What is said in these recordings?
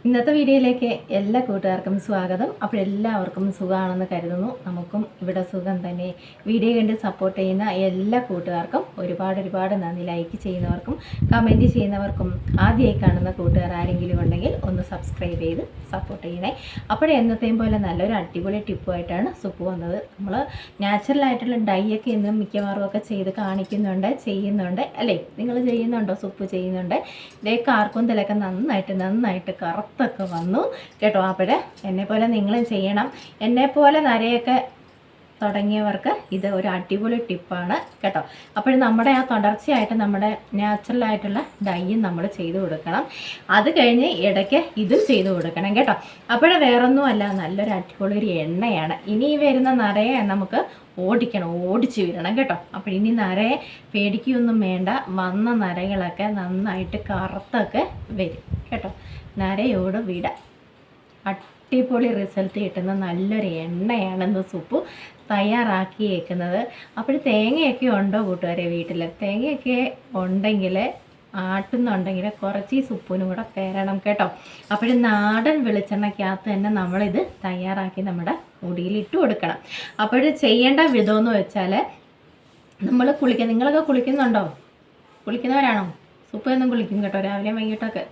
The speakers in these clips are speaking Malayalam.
ഇന്നത്തെ വീഡിയോയിലേക്ക് എല്ലാ കൂട്ടുകാർക്കും സ്വാഗതം. അപ്പോൾ എല്ലാവർക്കും സുഖമാണെന്ന് കരുതുന്നു. നമുക്കും ഇവിടെ സുഖം തന്നെ. വീഡിയോ കണ്ട് സപ്പോർട്ട് ചെയ്യുന്ന എല്ലാ കൂട്ടുകാർക്കും ഒരുപാട് നന്ദി. ലൈക്ക് ചെയ്യുന്നവർക്കും കമൻറ്റ് ചെയ്യുന്നവർക്കും ആദ്യമായി കാണുന്ന കൂട്ടുകാർ ആരെങ്കിലും ഉണ്ടെങ്കിൽ ഒന്ന് സബ്സ്ക്രൈബ് ചെയ്ത് സപ്പോർട്ട് ചെയ്യണേ. അപ്പോഴേ എന്നത്തെയും പോലെ നല്ലൊരു അടിപൊളി ടിപ്പുമായിട്ടാണ് സുപ്പ് വന്നത്. നമ്മൾ നാച്ചുറലായിട്ടുള്ള ഡൈ ഒക്കെ ഇന്നും മിക്കവാറും ഒക്കെ ചെയ്ത് ചെയ്യുന്നുണ്ട് അല്ലേ? നിങ്ങൾ ചെയ്യുന്നുണ്ടോ? സുപ്പ് ചെയ്യുന്നുണ്ട്. ഇതേ കാർക്കൂന്തലൊക്കെ നന്നായിട്ട് കറുത്തൊക്കെ വന്നു കേട്ടോ. അപ്പോഴേ എന്നെപ്പോലെ നിങ്ങളും ചെയ്യണം. എന്നെപ്പോലെ നരയൊക്കെ തുടങ്ങിയവർക്ക് ഇത് ഒരു അടിപൊളി ടിപ്പാണ് കേട്ടോ. അപ്പോഴും നമ്മുടെ ആ തുടർച്ചയായിട്ട് നമ്മുടെ നാച്ചുറലായിട്ടുള്ള ഡൈയും നമ്മൾ ചെയ്ത് കൊടുക്കണം. അത് കഴിഞ്ഞ് ഇടയ്ക്ക് ഇതും ചെയ്ത് കൊടുക്കണം കേട്ടോ. അപ്പോഴേ വേറൊന്നുമല്ല, നല്ലൊരു അടിപൊളി ഒരു എണ്ണയാണ്. ഇനി വരുന്ന നരയെ നമുക്ക് ഓടിച്ച് വിടണം കേട്ടോ. അപ്പോൾ ഇനി നരയെ പേടിക്കുകയൊന്നും വേണ്ട. വന്ന നരകളൊക്കെ നന്നായിട്ട് കറുത്തൊക്കെ വരും കേട്ടോ. നരയോട് വിട. അടിപൊളി റിസൾട്ട് കിട്ടുന്ന നല്ലൊരു എണ്ണയാണെന്ന് സുപ്പ് തയ്യാറാക്കിയേക്കുന്നത്. അപ്പോൾ തേങ്ങയൊക്കെ ഉണ്ടോ കൂട്ടുകാരെ വീട്ടിൽ? തേങ്ങയൊക്കെ ഉണ്ടെങ്കിൽ ആട്ടുന്നുണ്ടെങ്കിൽ കുറച്ച് ഈ സുപ്പിനും കൂടെ തരണം കേട്ടോ. അപ്പോൾ നാടൻ വെളിച്ചെണ്ണയ്ക്കകത്ത് തന്നെ നമ്മളിത് തയ്യാറാക്കി നമ്മുടെ മുടിയിൽ ഇട്ട് കൊടുക്കണം. അപ്പോൾ ചെയ്യേണ്ട വിധമെന്ന് വെച്ചാൽ നമ്മൾ നിങ്ങളൊക്കെ കുളിക്കുന്നുണ്ടോ? കുളിക്കുന്നവരാണോ? സുപ്പ് എന്നും കുളിക്കും കേട്ടോ. രാവിലെ വൈകിട്ടൊക്കെ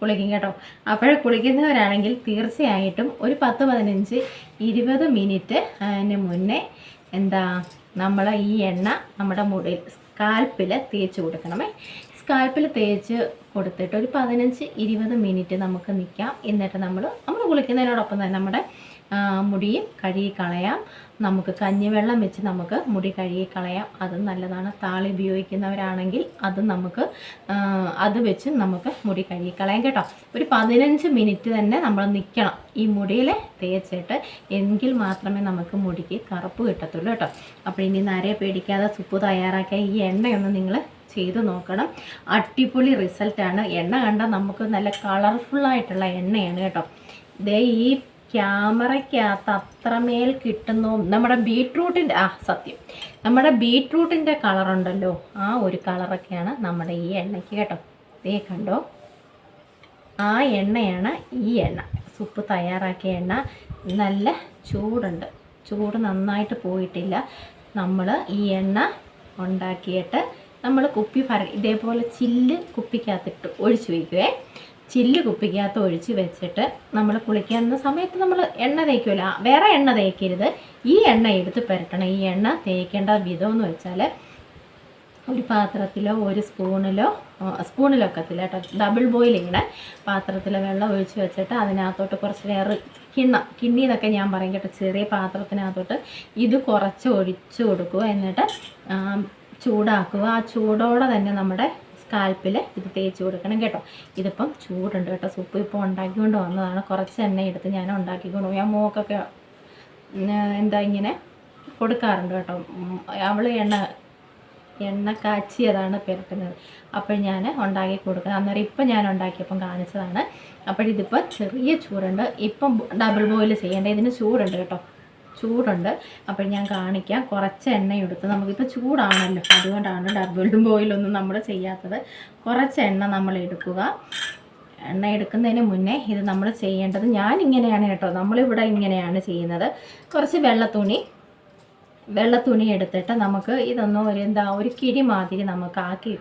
കുളിക്കും കേട്ടോ. അപ്പോൾ കുളിക്കുന്നവരാണെങ്കിൽ തീർച്ചയായിട്ടും ഒരു 10-15-20 മിനിറ്റ് അതിന് മുന്നേ നമ്മൾ ഈ എണ്ണ നമ്മുടെ മുടിയിൽ സ്കാൽപ്പിൽ തേച്ച് കൊടുക്കണമേ. സ്കാൽപ്പിൽ തേച്ച് കൊടുത്തിട്ട് ഒരു 15-20 മിനിറ്റ് നമുക്ക് നിൽക്കാം. എന്നിട്ട് നമ്മൾ കുളിക്കുന്നതിനോടൊപ്പം തന്നെ നമ്മുടെ മുടിയും കഴുകി കളയാം. നമുക്ക് കഞ്ഞിവെള്ളം വെച്ച് നമുക്ക് മുടി കഴുകി കളയാം. അതും നല്ലതാണ്. താളി ഉപയോഗിക്കുന്നവരാണെങ്കിൽ അത് വെച്ച് നമുക്ക് മുടി കഴുകി കളയാം കേട്ടോ. ഒരു 15 മിനിറ്റ് തന്നെ നമ്മൾ നിൽക്കണം ഈ മുടിയിൽ തേച്ചിട്ട്. എങ്കിൽ മാത്രമേ നമുക്ക് മുടിക്ക് കറുപ്പ് കിട്ടത്തുള്ളൂ കേട്ടോ. അപ്പോൾ ഇനി നരയെ പേടിക്കാതെ സുപ്പ് തയ്യാറാക്കിയ ഈ എണ്ണയൊന്ന് നിങ്ങൾ ചെയ്ത് നോക്കണം. അടിപൊളി റിസൾട്ടാണ്. എണ്ണ കണ്ടാൽ നമുക്ക് നല്ല കളർഫുള്ളായിട്ടുള്ള എണ്ണയാണ് കേട്ടോ. ഇതേ ഈ ക്യാമറയ്ക്കകത്ത് അത്രമേൽ കിട്ടുന്നു. നമ്മുടെ ബീട്രൂട്ടിൻ്റെ കളറുണ്ടല്ലോ, ആ ഒരു കളറൊക്കെയാണ് നമ്മുടെ ഈ എണ്ണയ്ക്ക് കേട്ടോ. ഇതേ കണ്ടോ, ആ എണ്ണയാണ് ഈ എണ്ണ. സുപ്പ് തയ്യാറാക്കിയ എണ്ണ. നല്ല ചൂട് നന്നായിട്ട് പോയിട്ടില്ല. നമ്മൾ ഈ എണ്ണ ഉണ്ടാക്കിയിട്ട് നമ്മൾ ഇതേപോലെ ചില്ല് കുപ്പിക്കകത്തിട്ട് ഒഴിച്ച് വയ്ക്കുവേ. ചില്ല് കുപ്പിക്കകത്ത് ഒഴിച്ച് വെച്ചിട്ട് നമ്മൾ കുളിക്കുന്ന സമയത്ത് നമ്മൾ എണ്ണ തേക്കുമല്ലോ, വേറെ എണ്ണ തേക്കരുത്. ഈ എണ്ണ എടുത്ത് പുരട്ടണം. ഈ എണ്ണ തേക്കേണ്ട വിധമെന്ന് വെച്ചാൽ ഒരു പാത്രത്തിലോ ഒരു സ്പൂണിലൊക്കത്തില്ല കേട്ടോ. ഡബിൾ ബോയിൽ ഇങ്ങനെ പാത്രത്തിൽ വെള്ളം ഒഴിച്ച് വെച്ചിട്ട് അതിനകത്തോട്ട് കുറച്ച് വേറെ കിണ്ണി എന്നൊക്കെ ഞാൻ പറയും കേട്ടോ. ചെറിയ പാത്രത്തിനകത്തോട്ട് ഇത് കുറച്ച് ഒഴിച്ച് കൊടുക്കുക. എന്നിട്ട് ചൂടാക്കുക. ആ ചൂടോടെ തന്നെ നമ്മുടെ സ്കാൽപ്പിൽ ഇത് തേച്ച് കൊടുക്കണം കേട്ടോ. ഇതിപ്പം ചൂടുണ്ട് കേട്ടോ. സുപ്പ് ഇപ്പോൾ ഉണ്ടാക്കിക്കൊണ്ട് വന്നതാണ്. കുറച്ച് എണ്ണ എടുത്ത് ഞാൻ ഉണ്ടാക്കിക്കൊണ്ട് പോയി. ആ മോക്കൊക്കെ ഇങ്ങനെ കൊടുക്കാറുണ്ട് കേട്ടോ. അവൾ എണ്ണ കാച്ചിയതാണ് പുരട്ടുന്നത്. അപ്പോൾ ഞാൻ ഉണ്ടാക്കി കൊടുക്കുന്നത്. അന്നേരം ഇപ്പം ഞാൻ ഉണ്ടാക്കിയപ്പം കാണിച്ചതാണ്. അപ്പോഴിതിപ്പോൾ ചെറിയ ചൂടുണ്ട്. ഇപ്പം ഡബിൾ ബോയിൽ ചെയ്യേണ്ട. ഇതിന് ചൂടുണ്ട് കേട്ടോ. അപ്പോൾ ഞാൻ കാണിക്കാം. കുറച്ച് എണ്ണ എടുത്ത്, നമുക്കിപ്പോൾ ചൂടാണല്ലോ, അതുകൊണ്ടാണ് ഡബിൾ ബോയിലൊന്നും നമ്മൾ ചെയ്യാത്തത്. കുറച്ച് എണ്ണ നമ്മൾ എടുക്കുക. എണ്ണ എടുക്കുന്നതിന് മുന്നേ ഇത് നമ്മൾ ചെയ്യേണ്ടത് ഞാനിങ്ങനെയാണ് കേട്ടോ. നമ്മളിവിടെ ഇങ്ങനെയാണ് ചെയ്യുന്നത്. കുറച്ച് വെള്ളത്തുണി എടുത്തിട്ട് നമുക്ക് ഇതൊന്നും ഒരു കിഴി മാതിരി നമുക്ക്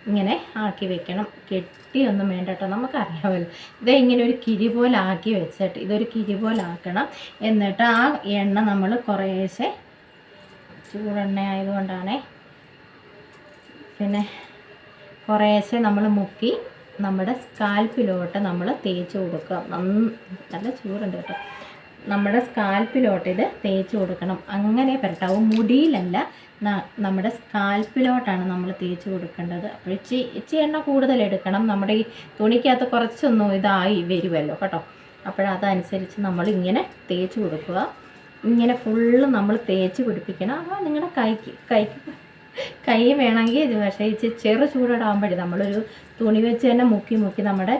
ഇങ്ങനെ ആക്കി വെക്കണം. കെട്ടിയൊന്നും വേണ്ട കേട്ടോ. നമുക്കറിയാമല്ലോ, ഇങ്ങനെ ഒരു കിഴി പോലെ ആക്കി വെച്ചിട്ട് ഇതൊരു കിഴി പോലെ ആക്കണം. എന്നിട്ട് ആ എണ്ണ നമ്മൾ കുറേശ്ശെ, ചൂടെണ്ണ ആയതുകൊണ്ടാണേ, പിന്നെ കുറേശ്ശെ നമ്മൾ മുക്കി നമ്മുടെ സ്കാൽപ്പിലോട്ട് നമ്മൾ തേച്ച് കൊടുക്കുക. നല്ല ചൂടുണ്ട് കേട്ടോ. നമ്മുടെ സ്കാൽപ്പിലോട്ട് ഇത് തേച്ച് കൊടുക്കണം. അങ്ങനെ പുരട്ടാവും. മുടിയിലല്ല, നമ്മുടെ സ്കാൽപ്പിലോട്ടാണ് നമ്മൾ തേച്ച് കൊടുക്കേണ്ടത്. അപ്പോൾ ഇച്ചി എണ്ണ കൂടുതൽ എടുക്കണം. നമ്മുടെ ഈ തുണിക്കകത്ത് കുറച്ചൊന്നും ഇതായി വരുമല്ലോ കേട്ടോ. അപ്പോഴതനുസരിച്ച് നമ്മൾ ഇങ്ങനെ തേച്ച് കൊടുക്കുക. ഇങ്ങനെ ഫുള്ള് നമ്മൾ തേച്ച് പിടിപ്പിക്കണം. അപ്പോൾ നിങ്ങളുടെ കൈ വേണമെങ്കിൽ പക്ഷേ ചെറു ചൂടിടാകുമ്പോഴേ നമ്മളൊരു തുണി വെച്ച് തന്നെ മുക്കി നമ്മുടെ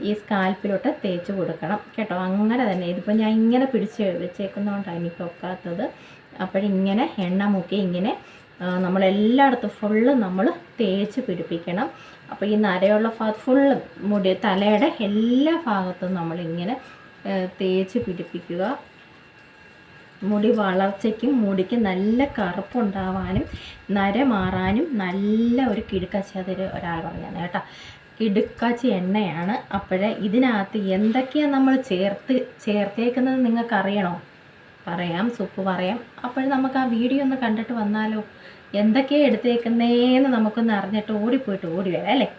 ഈ സ്കാൽപ്പിലോട്ട് തേച്ച് കൊടുക്കണം കേട്ടോ. അങ്ങനെ തന്നെ. ഇതിപ്പോൾ ഞാൻ ഇങ്ങനെ പിടിച്ച് വെച്ചേക്കുന്നതുകൊണ്ടാണ് എനിക്ക് ഒക്കാത്തത്. അപ്പോഴിങ്ങനെ എണ്ണ മുക്കി ഇങ്ങനെ നമ്മളെല്ലായിടത്തും ഫുള്ള് നമ്മൾ തേച്ച് പിടിപ്പിക്കണം. അപ്പോൾ ഈ നരയുള്ള ഭാഗത്ത് ഫുള്ള് മുടി തലയുടെ എല്ലാ ഭാഗത്തും നമ്മളിങ്ങനെ തേച്ച് പിടിപ്പിക്കുക. മുടി വളർച്ചയ്ക്കും മുടിക്ക് നല്ല കറുപ്പുണ്ടാവാനും നര മാറാനും നല്ല ഒരു കിടുക്കാച്ചി, അതൊരു ഒരാൾ പറഞ്ഞാണ് കേട്ടോ, കിടുക്കാച്ചി എണ്ണയാണ്. അപ്പോഴേ ഇതിനകത്ത് എന്തൊക്കെയാണ് നമ്മൾ ചേർത്തേക്കുന്നത് നിങ്ങൾക്കറിയണോ? പറയാം, സുപ്പ് പറയാം. അപ്പോൾ നമുക്ക് ആ വീഡിയോ ഒന്ന് കണ്ടിട്ട് വന്നാലോ, എന്തൊക്കെയാണ് എടുത്തേക്കുന്നതെന്ന് നമുക്കൊന്ന് അറിഞ്ഞിട്ട് ഓടി വരാം അല്ലേ.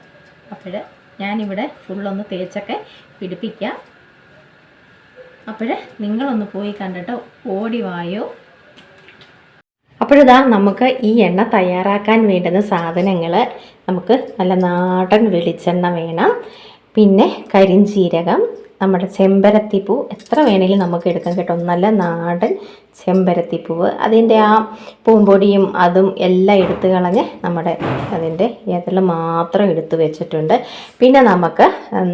അപ്പോൾ ഞാനിവിടെ ഫുള്ളൊന്ന് തേച്ചൊക്കെ പിടിപ്പിക്കാം. അപ്പോൾ നിങ്ങളൊന്ന് പോയി കണ്ടിട്ട് ഓടി വായോ. അപ്പോഴിതാ നമുക്ക് ഈ എണ്ണ തയ്യാറാക്കാൻ വേണ്ടുന്ന സാധനങ്ങൾ, നമുക്ക് നല്ല നാടൻ വെളിച്ചെണ്ണ വേണം, പിന്നെ കരിഞ്ജീരകം, നമ്മുടെ ചെമ്പരത്തിപ്പൂ എത്ര വേണമെങ്കിലും നമുക്ക് എടുക്കാം കേട്ടോ, നല്ല നാടൻ ചെമ്പരത്തിപ്പൂവ്. അതിൻ്റെ ആ പൂമ്പൊടിയും അതും എല്ലാം എടുത്ത് കളഞ്ഞ് നമ്മുടെ അതിൻ്റെ ഇതെല്ലാം മാത്രം എടുത്ത് വെച്ചിട്ടുണ്ട്. പിന്നെ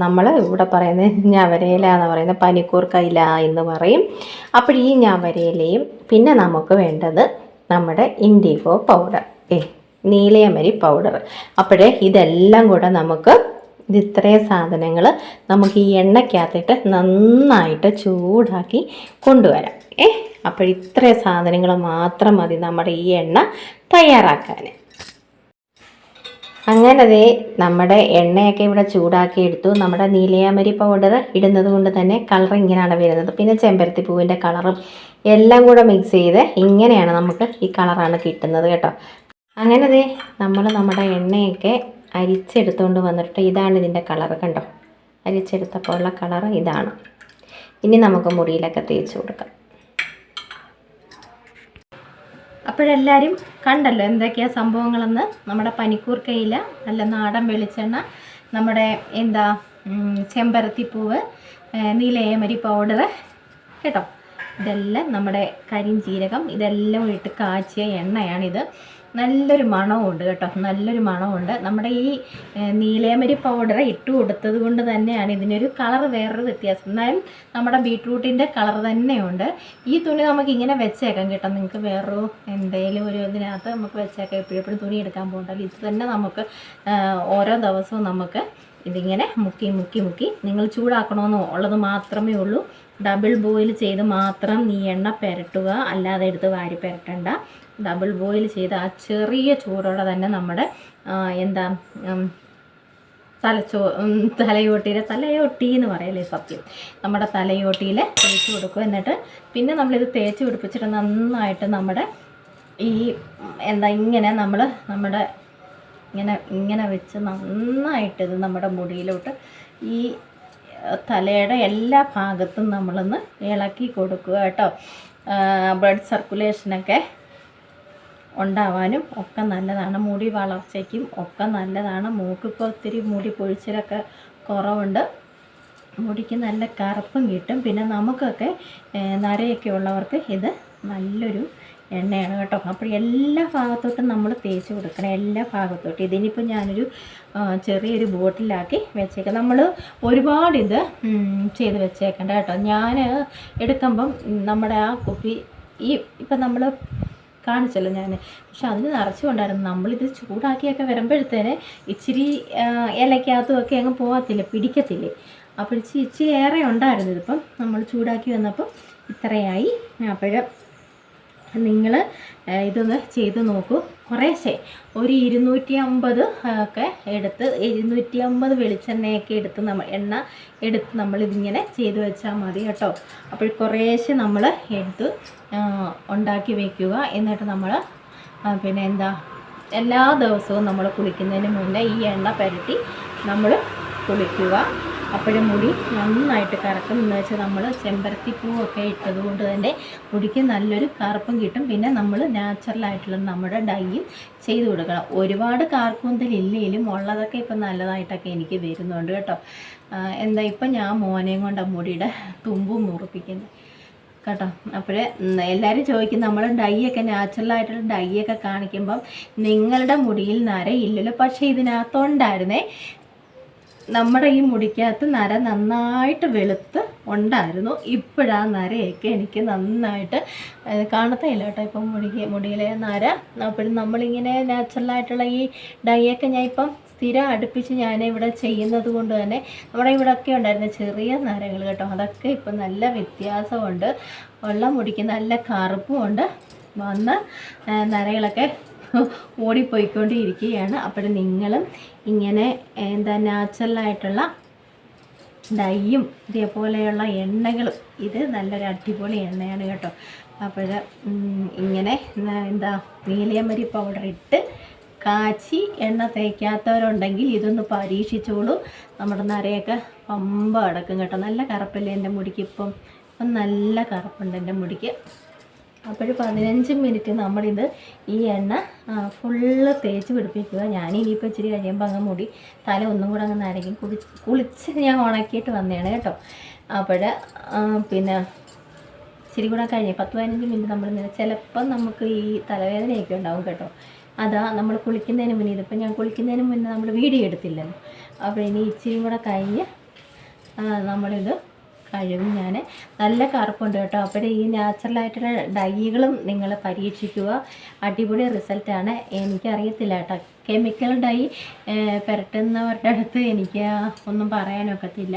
നമ്മൾ ഇവിടെ പറയുന്നത് ഞവരയില എന്ന് പറയുന്നത് പനിക്കൂർക്കയില എന്ന് പറയും. അപ്പോൾ ഈ ഞവരയിലയും പിന്നെ നമുക്ക് വേണ്ടത് നമ്മുടെ ഇൻഡിഗോ പൗഡർ, നീലയമരി പൗഡർ. അപ്പോഴേ ഇതെല്ലാം കൂടെ നമുക്ക് ഇത്രയും സാധനങ്ങൾ നമുക്ക് ഈ എണ്ണയ്ക്കകത്തിട്ട് നന്നായിട്ട് ചൂടാക്കി കൊണ്ടുവരാം. അപ്പോൾ ഇത്രയും സാധനങ്ങൾ മാത്രം മതി നമ്മുടെ ഈ എണ്ണ തയ്യാറാക്കാൻ. അങ്ങനെ നമ്മുടെ എണ്ണയൊക്കെ ഇവിടെ ചൂടാക്കി എടുത്തു. നമ്മുടെ നീലയാമരി പൗഡർ ഇടുന്നത് കൊണ്ട് തന്നെ കളർ ഇങ്ങനെയാണ് വരുന്നത്. പിന്നെ ചെമ്പരത്തി പൂവിൻ്റെ കളറും എല്ലാം കൂടെ മിക്സ് ചെയ്ത് ഇങ്ങനെയാണ് നമുക്ക് ഈ കളറാണ് കിട്ടുന്നത് കേട്ടോ. അങ്ങനെ നമ്മുടെ എണ്ണയൊക്കെ അരിച്ചെടുത്തുകൊണ്ട് വന്നിട്ട് ഇതാണ് ഇതിൻ്റെ കളർ, കണ്ടോ, അരിച്ചെടുത്തപ്പോൾ ഉള്ള കളർ ഇതാണ്. ഇനി നമുക്ക് മുടിയിലൊക്കെ തേച്ച് കൊടുക്കാം. അപ്പോഴെല്ലാവരും കണ്ടല്ലോ എന്തൊക്കെയാണ് സംഭവങ്ങളെന്ന്. നമ്മുടെ പനിക്കൂർക്കയില, നല്ല നാടൻ വെളിച്ചെണ്ണ, നമ്മുടെ ചെമ്പരത്തിപ്പൂവ്, നീലയമരി പൗഡർ കേട്ടോ, ഇതെല്ലാം നമ്മുടെ കരിഞ്ജീരകം, ഇതെല്ലാം ഇട്ട് കാച്ചിയ എണ്ണയാണിത്. നല്ലൊരു മണമുണ്ട് കേട്ടോ, നല്ലൊരു മണമുണ്ട്. നമ്മുടെ ഈ നീലയമരി പൗഡർ ഇട്ട് കൊടുത്തത് കൊണ്ട് തന്നെയാണ് ഇതിനൊരു കളർ വേറൊരു വ്യത്യാസം. എന്നാലും നമ്മുടെ ബീട്രൂട്ടിൻ്റെ കളർ തന്നെയുണ്ട്. ഈ തുണി നമുക്ക് ഇങ്ങനെ വെച്ചേക്കാം കേട്ടോ, നിങ്ങൾക്ക് വേറൊരു എന്തെങ്കിലും ഒരു ഇതിനകത്ത് നമുക്ക് വെച്ചേക്കാം. എപ്പോഴും തുണി എടുക്കാൻ പോകണ്ടല്ലോ, ഇത് തന്നെ നമുക്ക് ഓരോ ദിവസവും നമുക്ക് ഇതിങ്ങനെ മുക്കി നിങ്ങൾ ചൂടാക്കണമെന്നോ ഉള്ളത് മാത്രമേ ഉള്ളൂ. ഡബിൾ ബോയിൽ ചെയ്ത് മാത്രം ഈ എണ്ണ പുരട്ടുക, അല്ലാതെ എടുത്ത് വാരി പുരട്ടണ്ട. ഡബിൾ ബോയിൽ ചെയ്ത് ആ ചെറിയ ചൂടോടെ തന്നെ നമ്മുടെ തലയോട്ടി എന്ന് പറയല്ലേ സത്യം, നമ്മുടെ തലയോട്ടിയിൽ തേച്ച് കൊടുക്കും. എന്നിട്ട് പിന്നെ നമ്മളിത് തേച്ച് പിടിപ്പിച്ചിട്ട് നന്നായിട്ട് നമ്മുടെ ഈ ഇങ്ങനെ ഇങ്ങനെ വെച്ച് നന്നായിട്ട് ഇത് നമ്മുടെ മുടിയിലോട്ട് ഈ തലയുടെ എല്ലാ ഭാഗത്തും നമ്മളൊന്ന് ഇളക്കി കൊടുക്കുക കേട്ടോ. ബ്ലഡ് സർക്കുലേഷനൊക്കെ ഉണ്ടാവാനും ഒക്കെ നല്ലതാണ്, മുടി വളർച്ചയ്ക്കും ഒക്കെ നല്ലതാണ്. മൂക്കിപ്പോൾ ഒത്തിരി മുടി പൊഴിച്ചിലൊക്കെ കുറവുണ്ട്, മുടിക്ക് നല്ല കറുപ്പും കിട്ടും. പിന്നെ നമുക്കൊക്കെ നരയൊക്കെ ഉള്ളവർക്ക് ഇത് നല്ലൊരു എണ്ണയാണ് കേട്ടോ. അപ്പോൾ എല്ലാ ഭാഗത്തോട്ടും നമ്മൾ തേച്ച് കൊടുക്കണം, എല്ലാ ഭാഗത്തോട്ടും. ഇതിനിപ്പോൾ ഞാനൊരു ചെറിയൊരു ബോട്ടിലാക്കി വെച്ചേക്കാം. നമ്മൾ ഒരുപാട് ഇത് ചെയ്ത് വെച്ചേക്കണ്ട കേട്ടോ. ഞാൻ എടുക്കുമ്പം നമ്മുടെ ആ കുപ്പി ഇപ്പം നമ്മൾ കാണിച്ചല്ലോ ഞാൻ, പക്ഷെ അതിന് നിറച്ചുകൊണ്ടായിരുന്നു. നമ്മളിത് ചൂടാക്കിയൊക്കെ വരുമ്പോഴത്തേന് ഇച്ചിരി ഇലയ്ക്കകത്തും ഒക്കെ അങ്ങ് പോകത്തില്ല, പിടിക്കത്തില്ലേ. അപ്പോൾ ഇച്ചിരി ഏറെ ഉണ്ടായിരുന്നു. ഇതിപ്പം നമ്മൾ ചൂടാക്കി വന്നപ്പോൾ ഇത്രയായി. അപ്പോൾ നിങ്ങൾ ഇതൊന്ന് ചെയ്ത് നോക്കൂ. കുറേശ്ശെ ഒരു 250 ഒക്കെ എടുത്ത് 250 വെളിച്ചെണ്ണയൊക്കെ എടുത്ത് എണ്ണ എടുത്ത് നമ്മളിതിങ്ങനെ ചെയ്ത് വെച്ചാൽ മതി കേട്ടോ. അപ്പോൾ കുറേശ്ശെ നമ്മൾ എടുത്ത് ഉണ്ടാക്കി വയ്ക്കുക. എന്നിട്ട് നമ്മൾ എല്ലാ ദിവസവും നമ്മൾ കുളിക്കുന്നതിന് മുന്നേ ഈ എണ്ണ പുരട്ടി നമ്മൾ കുളിക്കുക. അപ്പോഴും മുടി നന്നായിട്ട് കറക്കും. എന്ന് വെച്ചാൽ നമ്മൾ ചെമ്പരത്തിപ്പൂവൊക്കെ ഇട്ടത് കൊണ്ട് തന്നെ മുടിക്ക് നല്ലൊരു കറുപ്പും കിട്ടും. പിന്നെ നമ്മൾ നാച്ചുറലായിട്ടുള്ള നമ്മുടെ ഡൈയും ചെയ്ത് കൊടുക്കണം. ഒരുപാട് കാർക്കൂന്തലില്ലെങ്കിലും ഉള്ളതൊക്കെ ഇപ്പം നല്ലതായിട്ടൊക്കെ എനിക്ക് വരുന്നുണ്ട് കേട്ടോ. ഇപ്പം ഞാൻ മോനെയും കൊണ്ട് മുടിയുടെ തുമ്പും മുറിപ്പിക്കുന്നത് കേട്ടോ. അപ്പോൾ എല്ലാവരും ചോദിക്കും, നമ്മൾ ഡൈയൊക്കെ നാച്ചുറലായിട്ടുള്ള ഡൈയൊക്കെ കാണിക്കുമ്പം നിങ്ങളുടെ മുടിയിൽ നരയില്ലല്ലോ. പക്ഷേ ഇതിനകത്തുണ്ടായിരുന്നേ, നമ്മുടെ ഈ മുടിക്കകത്ത് നര നന്നായിട്ട് വെളുത്ത് ഉണ്ടായിരുന്നു. ഇപ്പോഴാ നരയൊക്കെ എനിക്ക് നന്നായിട്ട് കാണത്തില്ല കേട്ടോ. ഇപ്പം മുടിയിലെ നര. അപ്പോഴും നമ്മളിങ്ങനെ നാച്ചുറലായിട്ടുള്ള ഈ ഡൈയൊക്കെ ഞാൻ ഇപ്പം സ്ഥിരം അടുപ്പിച്ച് ഞാനിവിടെ ചെയ്യുന്നത് കൊണ്ട് തന്നെ നമ്മുടെ ഇവിടെയൊക്കെ ഉണ്ടായിരുന്ന ചെറിയ നരകൾ കേട്ടോ, അതൊക്കെ ഇപ്പം നല്ല വ്യത്യാസമുണ്ട്. ഉള്ള മുടിക്ക് നല്ല കറുപ്പുമുണ്ട്. വന്ന നരകളൊക്കെ ഓടിപ്പോയിക്കൊണ്ടിരിക്കുകയാണ്. അപ്പോൾ നിങ്ങളും ഇങ്ങനെ നാച്ചുറലായിട്ടുള്ള ഡൈയും ഇതേപോലെയുള്ള എണ്ണകളും, ഇത് നല്ലൊരു അടിപൊളി എണ്ണയാണ് കേട്ടോ. അപ്പോൾ ഇങ്ങനെ നീലയമരി പൗഡർ ഇട്ട് കാച്ചി എണ്ണ തേക്കാത്തവരുണ്ടെങ്കിൽ ഇതൊന്ന് പരീക്ഷിച്ചോളൂ. നമ്മുടെ നരയൊക്കെ പമ്പ അടക്കും കേട്ടോ. നല്ല കറുപ്പല്ലേ എൻ്റെ മുടിക്ക്, ഇപ്പം നല്ല കറുപ്പുണ്ട് എൻ്റെ മുടിക്ക്. അപ്പോൾ 15 മിനിറ്റ് നമ്മളിത് ഈ എണ്ണ ഫുള്ള് തേച്ച് പിടിപ്പിക്കുക. ഞാനിനിയിപ്പോൾ ഇച്ചിരി കഴിയുമ്പോൾ അങ്ങ് മുടി തല ഒന്നും കൂടെ അങ്ങ് നരയ്ക്കും. കുളിച്ച് ഞാൻ ഉണക്കിയിട്ട് വന്നതാണ് കേട്ടോ. അപ്പോൾ പിന്നെ ഇച്ചിരി കൂടെ കഴിഞ്ഞ് 10-15 മിനിറ്റ് നമ്മൾ ചിലപ്പം നമുക്ക് ഈ തലവേദനയൊക്കെ ഉണ്ടാവും കേട്ടോ. അതാ നമ്മൾ കുളിക്കുന്നതിന് മുന്നേ, ഇതിപ്പോൾ ഞാൻ കുളിക്കുന്നതിന് മുന്നേ നമ്മൾ വീഡിയോ എടുത്തില്ലല്ലോ. അപ്പോൾ ഇനി ഇച്ചിരി കൂടെ കഴിഞ്ഞ് നമ്മളിത് കഴിവും. ഞാൻ നല്ല കറുപ്പുണ്ട് കേട്ടോ. അപ്പോൾ ഈ നാച്ചുറലായിട്ടുള്ള ഡൈകളും നിങ്ങൾ പരീക്ഷിക്കുക. അടിപൊളി റിസൾട്ടാണ്. എനിക്കറിയത്തില്ല കേട്ടോ, കെമിക്കൽ ഡൈ പുരട്ടുന്നവരുടെ അടുത്ത് എനിക്ക് ഒന്നും പറയാനൊക്കത്തില്ല.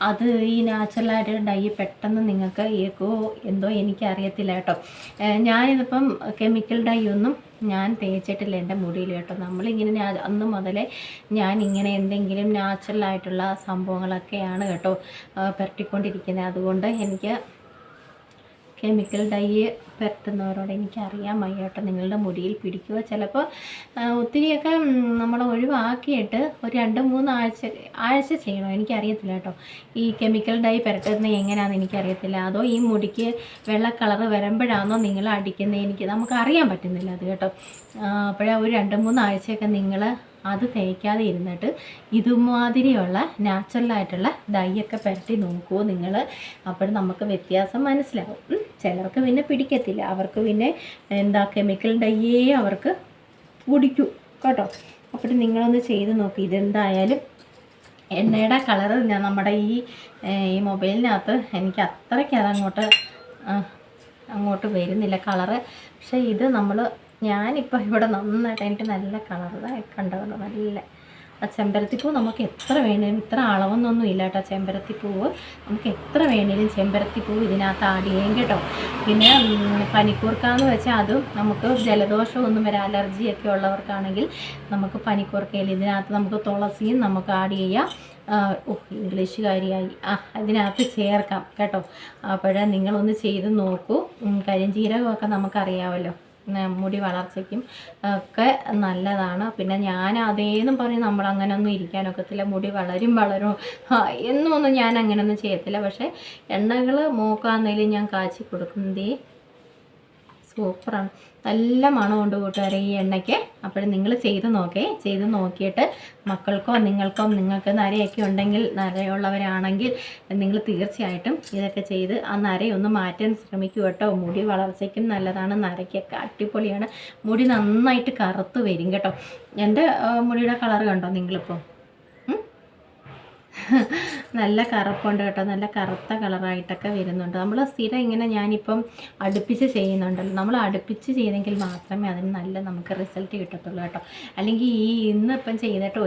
അത് ഈ നാച്ചുറലായിട്ടുള്ള ഡൈ പെട്ടെന്ന് നിങ്ങൾക്ക് ഏൽക്കുമോ എന്തോ എനിക്കറിയത്തില്ല കേട്ടോ. ഞാനിതിപ്പം കെമിക്കൽ ഡൈ ഒന്നും ഞാൻ തേച്ചിട്ടില്ല എൻ്റെ മുടിയിൽ കേട്ടോ. നമ്മളിങ്ങനെ അന്ന് മുതലേ ഞാനിങ്ങനെ എന്തെങ്കിലും നാച്ചുറലായിട്ടുള്ള സംഭവങ്ങളൊക്കെയാണ് കേട്ടോ പുരട്ടിക്കൊണ്ടിരിക്കുന്നത്. അതുകൊണ്ട് എനിക്ക് കെമിക്കൽ ഡൈ പുരട്ടുന്നവരോട് എനിക്കറിയാൻ വയ്യ കേട്ടോ. നിങ്ങളുടെ മുടിയിൽ പിടിക്കുക. ചിലപ്പോൾ ഒത്തിരിയൊക്കെ നമ്മൾ ഒഴിവാക്കിയിട്ട് ഒരു 2-3 ആഴ്ച ചെയ്യണം. എനിക്കറിയത്തില്ല കേട്ടോ. ഈ കെമിക്കൽ ഡൈ പുരട്ടുന്നത് എങ്ങനെയാണെന്ന് എനിക്കറിയത്തില്ല. അതോ ഈ മുടിക്ക് വെള്ള കളറ് വരുമ്പോഴാണോ നിങ്ങൾ അടിക്കുന്നത്, നമുക്കറിയാൻ പറ്റുന്നില്ല അത് കേട്ടോ. അപ്പോഴേ ഒരു 2-3 ആഴ്ചയൊക്കെ നിങ്ങൾ അത് തേക്കാതെ ഇരുന്നിട്ട് ഇതുമാതിരിയുള്ള നാച്ചുറലായിട്ടുള്ള ഡൈയൊക്കെ പുരട്ടി നോക്കുമോ നിങ്ങൾ. അപ്പോൾ നമുക്ക് വ്യത്യാസം മനസ്സിലാവും. ചിലർക്ക് പിന്നെ പിടിക്കത്തില്ല, അവർക്ക് പിന്നെ കെമിക്കൽ ഡൈയേ അവർക്ക് പിടിക്കും കേട്ടോ. അപ്പോൾ നിങ്ങളൊന്ന് ചെയ്ത് നോക്കി. ഇതെന്തായാലും എണ്ണയുടെ കളറ് നമ്മുടെ ഈ മൊബൈലിനകത്ത് എനിക്ക് അത്രയ്ക്ക് അങ്ങോട്ട് വരുന്നില്ല കളറ്. പക്ഷേ ഇത് ഞാനിപ്പോൾ ഇവിടെ നന്നായിട്ട് എനിക്ക് നല്ല കളറ് കണ്ടതുകൊണ്ട് നല്ല ചെമ്പരത്തിപ്പൂ നമുക്ക് എത്ര വേണേലും, ഇത്ര അളവൊന്നും ഇല്ല കേട്ടോ. ചെമ്പരത്തിപ്പൂവ് നമുക്ക് എത്ര വേണേലും ചെമ്പരത്തിപ്പൂവ് ഇതിനകത്ത് ആഡ് ചെയ്യാം കേട്ടോ. പിന്നെ പനിക്കൂർക്കാന്ന് വെച്ചാൽ അതും നമുക്ക് ജലദോഷമൊന്നും വരാം, അലർജിയൊക്കെ ഉള്ളവർക്കാണെങ്കിൽ നമുക്ക് പനിക്കൂർക്കയിൽ ഇതിനകത്ത് നമുക്ക് തുളസിയും നമുക്ക് ആഡ് ചെയ്യാം. ഇംഗ്ലീഷുകാരിയായി അതിനകത്ത് ചേർക്കാം കേട്ടോ. അപ്പോഴേ നിങ്ങളൊന്ന് ചെയ്ത് നോക്കൂ. കരിഞ്ജീരകമൊക്കെ നമുക്കറിയാമല്ലോ, മുടി വളർച്ചയ്ക്കും ഒക്കെ നല്ലതാണ്. പിന്നെ ഞാൻ അതേന്നും പറഞ്ഞ് നമ്മളങ്ങനെയൊന്നും ഇരിക്കാനൊക്കത്തില്ല. മുടി വളരും എന്നൊന്നും ഞാൻ അങ്ങനെയൊന്നും ചെയ്യത്തില്ല. പക്ഷേ എണ്ണകൾ മൂക്കാന്നേലും ഞാൻ കാച്ചി കൊടുക്കുന്നതേ സൂപ്പറാണ്. നല്ല മണമുണ്ട് കൂട്ടുകാരെ ഈ എണ്ണയ്ക്ക്. അപ്പോൾ നിങ്ങൾ ചെയ്ത് നോക്കിയിട്ട് മക്കൾക്കോ നിങ്ങൾക്ക് നരയൊക്കെ ഉണ്ടെങ്കിൽ, നരയുള്ളവരാണെങ്കിൽ നിങ്ങൾ തീർച്ചയായിട്ടും ഇതൊക്കെ ചെയ്ത് ആ നരയൊന്ന് മാറ്റാൻ ശ്രമിക്കുക കേട്ടോ. മുടി വളർച്ചയ്ക്കും നല്ലതാണ്, നരയ്ക്കൊക്കെ അടിപൊളിയാണ്. മുടി നന്നായിട്ട് കറുത്ത് വരും കേട്ടോ. എൻ്റെ മുടിയുടെ കളർ കണ്ടോ നിങ്ങളിപ്പോൾ? നല്ല കറുപ്പുണ്ട് കേട്ടോ. നല്ല കറുത്ത കളറായിട്ടൊക്കെ വരുന്നുണ്ട്. നമ്മൾ സ്ഥിരം ഇങ്ങനെ ഞാനിപ്പം അടുപ്പിച്ച് ചെയ്യുന്നുണ്ടല്ലോ, നമ്മൾ അടുപ്പിച്ച് ചെയ്തെങ്കിൽ മാത്രമേ അതിന് നല്ല നമുക്ക് റിസൾട്ട് കിട്ടത്തുള്ളൂ കേട്ടോ. അല്ലെങ്കിൽ ഇന്നിപ്പം ചെയ്തിട്ട്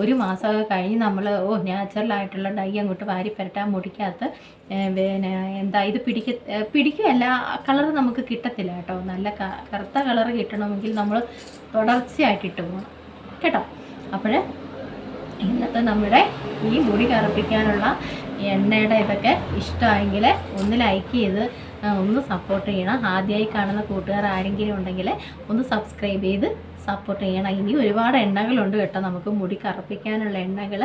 ഒരു മാസമൊക്കെ കഴിഞ്ഞ് നമ്മൾ നാച്ചുറലായിട്ടുള്ള ഡൈ അങ്ങോട്ട് വാരി പുരട്ടാൻ മുടിക്കകത്ത് പിന്നെ ഇത് പിടിക്കുകയല്ല, കളർ നമുക്ക് കിട്ടത്തില്ല കേട്ടോ. നല്ല കറുത്ത കളർ കിട്ടണമെങ്കിൽ നമ്മൾ തുടർച്ചയായിട്ട് ഇട്ട് പോകണം കേട്ടോ. അപ്പോൾ ഇന്നത്തെ നമ്മുടെ ഈ മുടി കറുപ്പിക്കാനുള്ള എണ്ണയുടെ ഇതൊക്കെ ഇഷ്ടമായെങ്കിൽ ഒന്ന് ലൈക്ക് ചെയ്ത് ഒന്ന് സപ്പോർട്ട് ചെയ്യണം. ആദ്യമായി കാണുന്ന കൂട്ടുകാർ ആരെങ്കിലും ഉണ്ടെങ്കിൽ ഒന്ന് സബ്സ്ക്രൈബ് ചെയ്ത് സപ്പോർട്ട് ചെയ്യണം. ഇനി ഒരുപാട് എണ്ണകളുണ്ട് കേട്ടോ നമുക്ക് മുടി കറുപ്പിക്കാനുള്ള എണ്ണകൾ.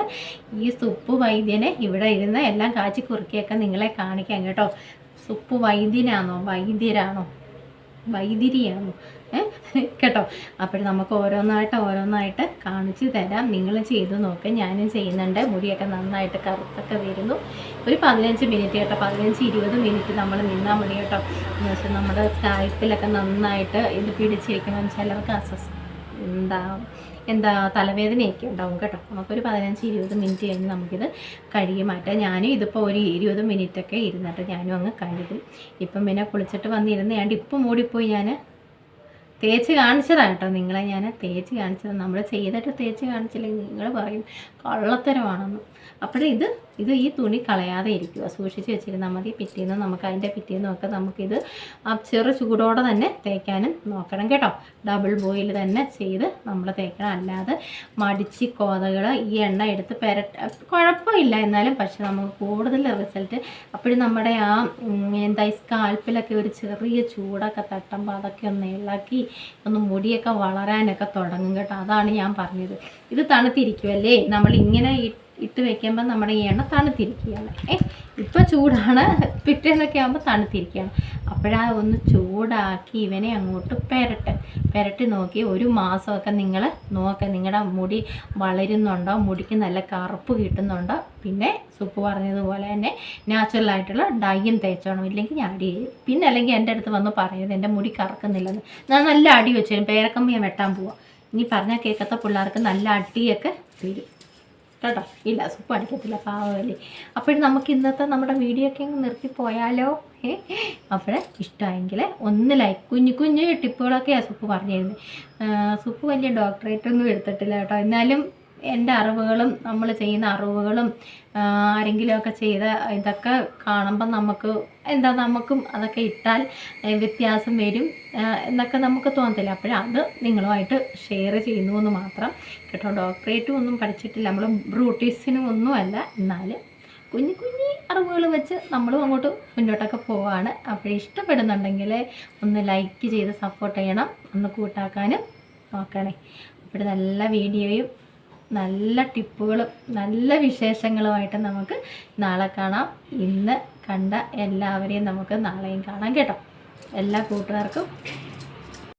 ഈ സുപ്പ് വൈദ്യനെ ഇവിടെ ഇരുന്ന് എല്ലാം കാച്ചി കുറുക്കിയൊക്കെ നിങ്ങളെ കാണിക്കാം കേട്ടോ. സുപ്പ് വൈദ്യനാണോ വൈദ്യരിയാണോ കേട്ടോ. അപ്പോൾ നമുക്ക് ഓരോന്നായിട്ട് കാണിച്ചു തരാം. നിങ്ങൾ ചെയ്ത് നോക്ക്. ഞാനും ചെയ്യുന്നുണ്ട്. മുടിയൊക്കെ നന്നായിട്ട് കറുത്തൊക്കെ വരുന്നു. ഒരു 15 മിനിറ്റ് കേട്ടോ, 15-20 മിനിറ്റ് നമ്മൾ നിന്നാൽ മതി കേട്ടോ. എന്ന് വെച്ചാൽ നമ്മുടെ സ്കാൽപ്പിലൊക്കെ നന്നായിട്ട് ഇത് പിടിച്ചിരിക്കുമ്പം ചിലർക്ക് തലവേദനയൊക്കെ ഉണ്ടാവും കേട്ടോ. നമുക്കൊരു 15-20 മിനിറ്റ് കഴിഞ്ഞ് നമുക്കിത് കഴുകി മാറ്റാം. ഞാനും ഇതിപ്പോൾ ഒരു 20 മിനിറ്റൊക്കെ ഇരുന്നിട്ട് ഞാനും അങ്ങ് കഴുകും. ഇപ്പം പിന്നെ കുളിച്ചിട്ട് വന്നിരുന്നേണ്ട് ഇപ്പം മൂടിപ്പോയി ഞാൻ തേച്ച് കാണിച്ചതാണ് കേട്ടോ നിങ്ങളെ, ഞാൻ തേച്ച് കാണിച്ചത്. നമ്മൾ ചെയ്തിട്ട് തേച്ച് കാണിച്ചില്ലെങ്കിൽ നിങ്ങൾ പറയും കള്ളത്തരമാണെന്ന്. അപ്പോഴിത് ഈ തുണി കളയാതെ ഇരിക്കുക, സൂക്ഷിച്ച് വെച്ചിരുന്നാൽ മതി. പിറ്റേന്നും നമുക്ക് അതിൻ്റെ പിറ്റേന്നൊക്കെ നമുക്കിത് ആ ചെറു ചൂടോടെ തന്നെ തേക്കാനും നോക്കണം കേട്ടോ. ഡബിൾ ബോയിൽ തന്നെ ചെയ്ത് നമ്മൾ തേക്കണം. അല്ലാതെ മടിച്ച് കോതകൾ ഈ എണ്ണ എടുത്ത് കുഴപ്പമില്ല എന്നാലും, പക്ഷെ നമുക്ക് കൂടുതൽ റിസൾട്ട് അപ്പോഴും നമ്മുടെ ആ എന്താ സ്കാൽപ്പിലൊക്കെ ഒരു ചെറിയ ചൂടൊക്കെ തട്ടുമ്പോൾ അതൊക്കെ ഒന്ന് ഇളക്കി ഒന്ന് മുടിയൊക്കെ വളരാനൊക്കെ തുടങ്ങും കേട്ടോ. അതാണ് ഞാൻ പറഞ്ഞത്. ഇത് തണുത്തിരിക്കുമല്ലേ, നമ്മൾ ഇങ്ങനെ ഇട്ട് വെക്കുമ്പോൾ നമ്മുടെ ഈ എണ്ണ തണുത്തിരിക്കുകയാണ്. ഇപ്പോൾ ചൂടാണ്, പിറ്റേന്നൊക്കെ ആകുമ്പോൾ തണുത്തിരിക്കുകയാണ്. അപ്പോഴാ ഒന്ന് ചൂടാക്കി ഇവനെ അങ്ങോട്ട് പെരട്ടി നോക്കി ഒരു മാസമൊക്കെ നിങ്ങൾ നിങ്ങളുടെ മുടി വളരുന്നുണ്ടോ, മുടിക്ക് നല്ല കറുപ്പ് കിട്ടുന്നുണ്ടോ. പിന്നെ സുപ്പ് പറഞ്ഞതുപോലെ തന്നെ നാച്ചുറലായിട്ടുള്ള ഡൈയും തേച്ചോണം, ഇല്ലെങ്കിൽ ഞാൻ അടി ചെയ്യും. പിന്നെ അല്ലെങ്കിൽ എൻ്റെ അടുത്ത് വന്ന് പറയുന്നത് എൻ്റെ മുടി കറക്കുന്നില്ലെന്ന്. ഞാൻ നല്ല അടി വെച്ചു പേരക്കമ്പ് ഞാൻ വെട്ടാൻ പോവാം. ഇനി പറഞ്ഞാൽ കേൾക്കാത്ത പിള്ളേർക്ക് നല്ല അടിയൊക്കെ തരും കേട്ടോ. ഇല്ല, സുപ്പ് അടിക്കത്തില്ല, പാവമല്ലേ. അപ്പോഴും നമുക്ക് ഇന്നത്തെ നമ്മുടെ വീഡിയോ ഒക്കെ നിർത്തിപ്പോയാലോ. അപ്പോൾ ഇഷ്ടമായെങ്കിൽ ഒന്ന് ലൈക്ക്, കുഞ്ഞു ടിപ്പുകളൊക്കെയാണ് സുപ്പ് പറഞ്ഞു തരുന്നത്. സുപ്പ് വലിയ ഡോക്ടറേറ്റൊന്നും എടുത്തിട്ടില്ല കേട്ടോ. എന്നാലും എൻ്റെ അറിവുകളും നമ്മൾ ചെയ്യുന്ന അറിവുകളും ആരെങ്കിലുമൊക്കെ ചെയ്ത ഇതൊക്കെ കാണുമ്പോൾ നമുക്കും അതൊക്കെ ഇട്ടാൽ വ്യത്യാസം വരും എന്നൊക്കെ നമുക്ക് തോന്നത്തില്ല. അപ്പോഴത് നിങ്ങളുമായിട്ട് ഷെയർ ചെയ്യുന്നു എന്ന് മാത്രം കേട്ടോ. ഡോക്ടറേറ്റും ഒന്നും പഠിച്ചിട്ടില്ല, നമ്മൾ ബ്യൂട്ടീഷ്യനും ഒന്നുമല്ല. എന്നാലും കുഞ്ഞു അറിവുകൾ വെച്ച് നമ്മളും അങ്ങോട്ട് മുന്നോട്ടൊക്കെ പോവാണ്. അപ്പോൾ ഇഷ്ടപ്പെടുന്നുണ്ടെങ്കിൽ ഒന്ന് ലൈക്ക് ചെയ്ത് സപ്പോർട്ട് ചെയ്യണം, ഒന്ന് കൂട്ടാക്കാനും നോക്കണേ. അപ്പോൾ നല്ല വീഡിയോയും നല്ല ടിപ്പുകളും നല്ല വിശേഷങ്ങളുമായിട്ട് നമുക്ക് നാളെ കാണാം. ഇന്ന് കണ്ട എല്ലാവരെയും നമുക്ക് നാളെയും കാണാം കേട്ടോ. എല്ലാ കൂട്ടുകാർക്കും